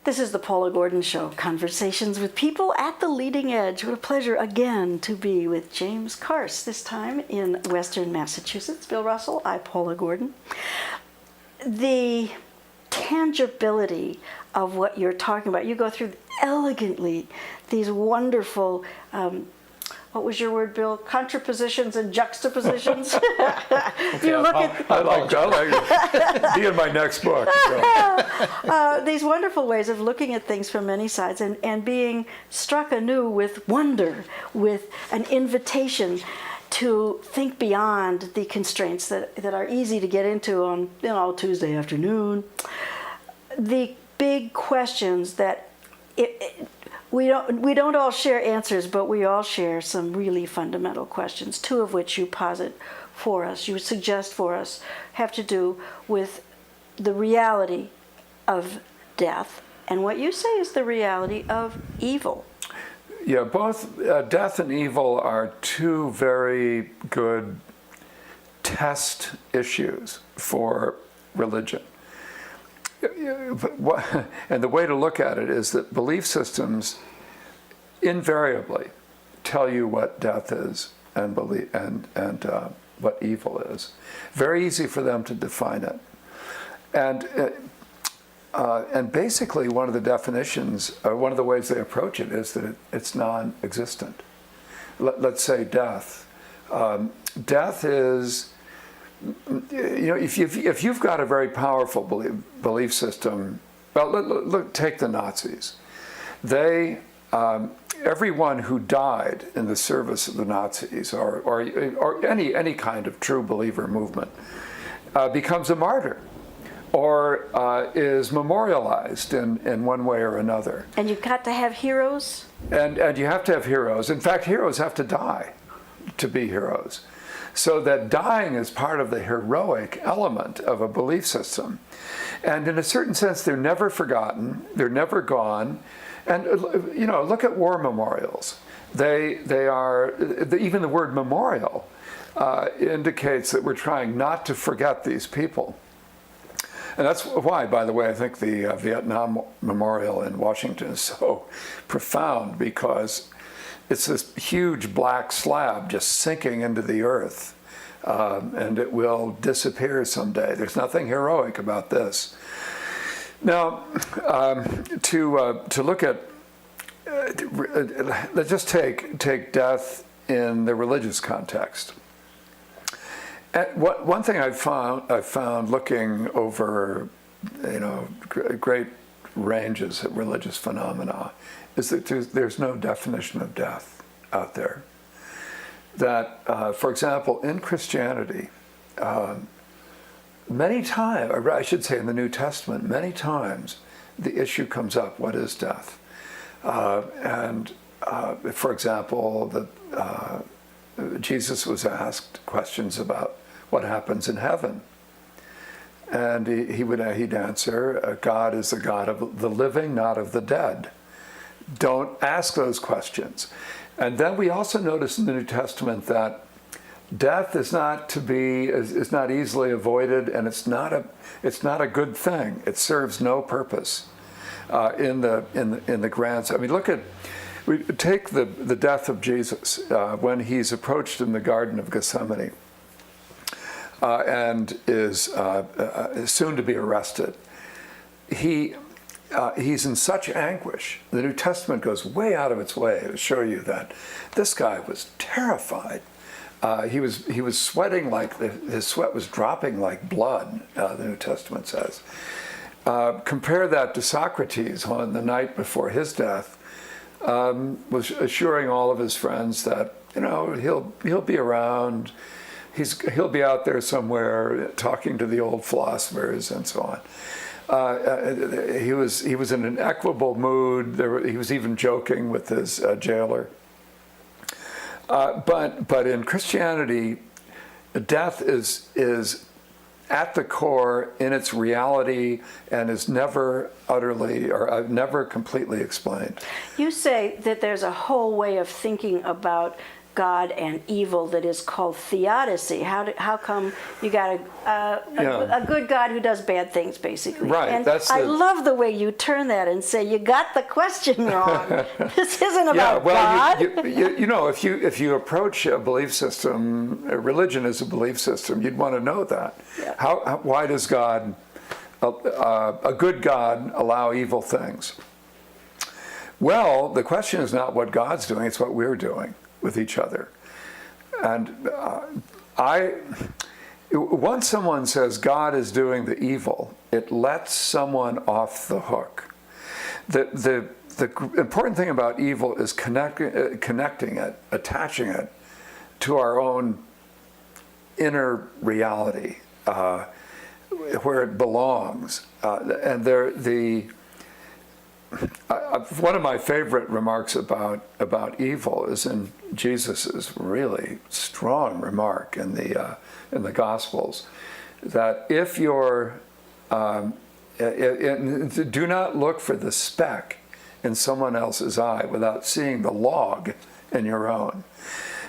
This is the Paula Gordon Show, conversations with people at the leading edge. What a pleasure again to be with JCarse, this time in Western Massachusetts. Bill Russell, I, Paula Gordon. The tangibility of what you're talking about, you go through elegantly these wonderful, what was your word, Bill? Contrapositions and juxtapositions. You look at I like it. Be in my next book. these wonderful ways of looking at things from many sides and being struck anew with wonder, with an invitation to think beyond the constraints that are easy to get into on Tuesday afternoon. The big questions that we don't all share answers, but we all share some really fundamental questions, two of which you posit for us, you suggest for us, have to do with the reality of death and what you say is the reality of evil. Yeah, both death and evil are two very good test issues for religion. And the way to look at it is that belief systems invariably tell you what death is and what evil is. Very easy for them to define it. And basically one of the definitions, one of the ways they approach it is that it's non-existent. Let's say death. Death is, if you've got a very powerful belief system, well, look, take the Nazis. They, everyone who died in the service of the Nazis, or any kind of true believer movement, becomes a martyr, or is memorialized in one way or another. And you've got to have heroes? And you have to have heroes. In fact, heroes have to die to be heroes. So that dying is part of the heroic element of a belief system. And in a certain sense, they're never forgotten, they're never gone. And look at war memorials. They are, even the word memorial indicates that we're trying not to forget these people. And that's why, by the way, I think the Vietnam Memorial in Washington is so profound, because it's this huge black slab just sinking into the earth, and it will disappear someday. There's nothing heroic about this. Now, to look at, let's just take death in the religious context. One thing I've found looking over, great ranges of religious phenomena, is that there's no definition of death out there. That, for example, in Christianity, many times, or I should say in the New Testament, many times the issue comes up: what is death? For example, Jesus was asked questions about what happens in heaven. And he'd answer, God is the God of the living, not of the dead. Don't ask those questions. And then we also notice in the New Testament that death is not easily avoided, and it's not a good thing. It serves no purpose in the grand. I mean, we take the death of Jesus when he's approached in the Garden of Gethsemane. And is soon to be arrested. He's in such anguish. The New Testament goes way out of its way to show you that this guy was terrified. He was sweating like his sweat was dropping like blood. The New Testament says. Compare that to Socrates on the night before his death, was assuring all of his friends that he'll be around. He'll be out there somewhere talking to the old philosophers and so on. He was in an equable mood. He was even joking with his jailer. But in Christianity, death is at the core in its reality and is never utterly or never completely explained. You say that there's a whole way of thinking about God and evil that is called theodicy. How come you got a good God who does bad things, basically? Right. And I love the way you turn that and say, you got the question wrong. This isn't about God. If you approach a belief system, a religion as a belief system, you'd want to know that. Yeah. Why does God, a good God, allow evil things? Well, the question is not what God's doing, it's what we're doing with each other. And once someone says God is doing the evil, it lets someone off the hook. The important thing about evil is connecting it, attaching it to our own inner reality, where it belongs. One of my favorite remarks about evil is in Jesus's really strong remark in the Gospels, that if you're do not look for the speck in someone else's eye without seeing the log in your own.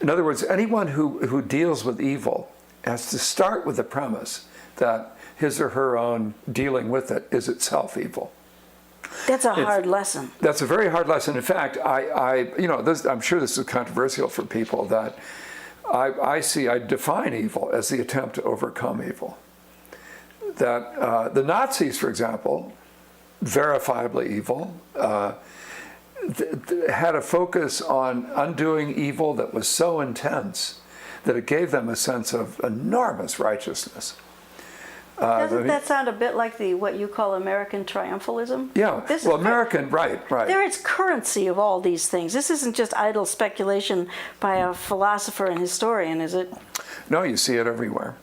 In other words, anyone who deals with evil has to start with the premise that his or her own dealing with it is itself evil. That's a hard lesson. That's a very hard lesson. In fact, I'm sure this is controversial for people, that I define evil as the attempt to overcome evil. That the Nazis, for example, verifiably evil, had a focus on undoing evil that was so intense that it gave them a sense of enormous righteousness. Doesn't that sound a bit like what you call American triumphalism? Yeah, American, right. There is currency of all these things. This isn't just idle speculation by a philosopher and historian, is it? No, you see it everywhere.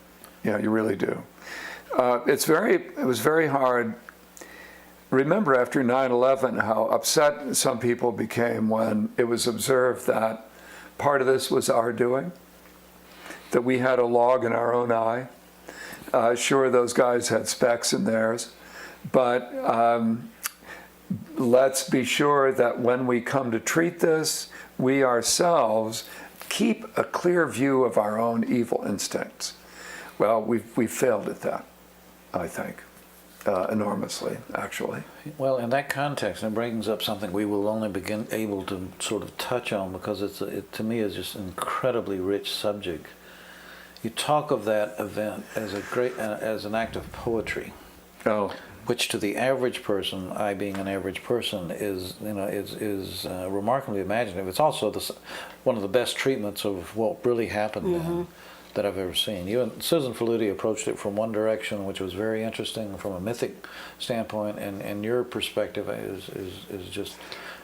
Yeah, you really do. It was very hard. Remember after 9/11 how upset some people became when it was observed that part of this was our doing, that we had a log in our own eye. Sure, those guys had specks in theirs, but let's be sure that when we come to treat this, we ourselves keep a clear view of our own evil instincts. Well, we've failed at that, I think, enormously, actually. Well, in that context, it brings up something we will only begin able to sort of touch on, because it to me is just an incredibly rich subject. You talk of that event as as an act of poetry, which to the average person, I being an average person, is remarkably imaginative. It's also one of the best treatments of what really happened then that I've ever seen. You and Susan Faludi approached it from one direction, which was very interesting from a mythic standpoint, and your perspective is just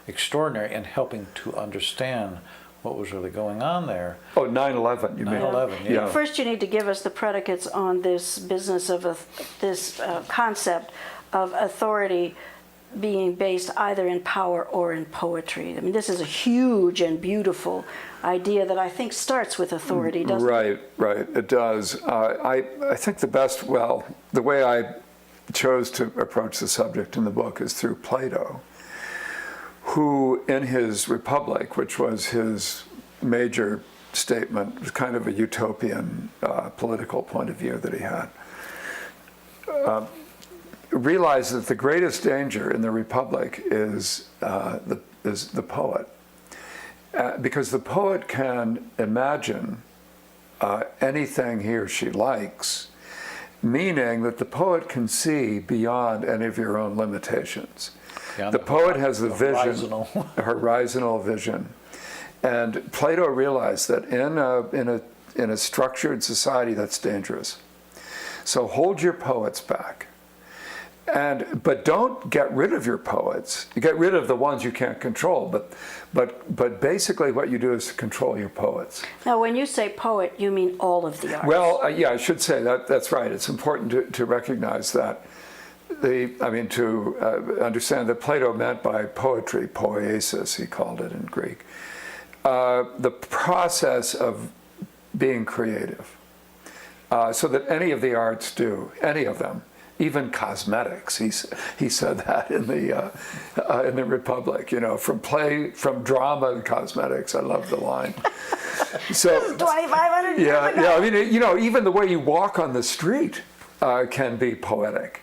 extraordinary in helping to understand what was really going on there. Oh, 9/11, you mean? 9/11, yeah. First, you need to give us the predicates on this business of this concept of authority being based either in power or in poetry. I mean, this is a huge and beautiful idea that I think starts with authority, doesn't it? Right, it does. I think the way I chose to approach the subject in the book is through Plato, who in his Republic, which was his major statement, was kind of a utopian political point of view that he had, realized that the greatest danger in the Republic is the poet. Because the poet can imagine anything he or she likes, meaning that the poet can see beyond any of your own limitations. Yeah, the poet has the vision, a horizontal vision. And Plato realized that in a structured society, that's dangerous. So hold your poets back. But don't get rid of your poets. You get rid of the ones you can't control, but basically what you do is to control your poets. Now, when you say poet, you mean all of the arts. Well, yeah, I should say that's right. It's important to recognize that. To understand that Plato meant by poetry, poiesis, he called it in Greek, the process of being creative. So that any of the arts do, any of them, even cosmetics. He said that in the Republic. From drama and cosmetics. I love the line. So 2,500 years yeah, ago. yeah. I mean, you know, even the way you walk on the street can be poetic,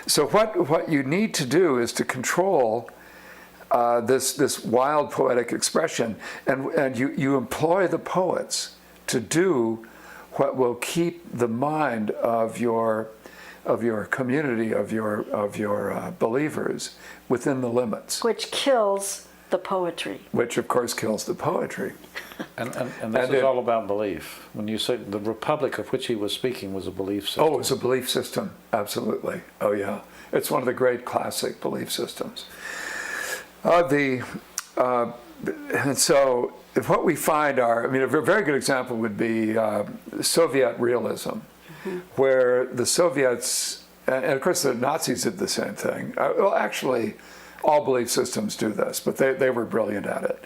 so what you need to do is to control this wild poetic expression, and you employ the poets to do what will keep the mind of your community, of your believers within the limits, Which kills the poetry. which of course kills the poetry. And this is all about belief. When you say the republic of which he was speaking was a belief system. Oh, it's a belief system, absolutely. Oh yeah, it's one of the great classic belief systems. And so what we find are, I mean, a very good example would be Soviet realism, where the Soviets, and of course the Nazis did the same thing. Well, actually, all belief systems do this, but they were brilliant at it,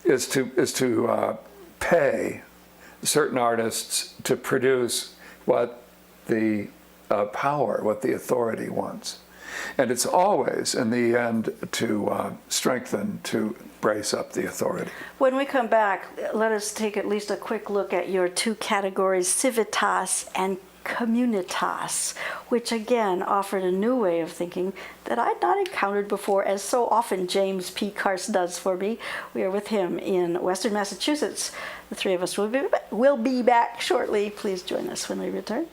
is to pay certain artists to produce what the power, what the authority wants. And it's always, in the end, to strengthen, to brace up the authority. When we come back, let us take at least a quick look at your two categories, civitas and communitas, which again offered a new way of thinking that I'd not encountered before, as so often James P. Carse does for me. We are with him in Western Massachusetts. The three of us will be back shortly. Please join us when we return.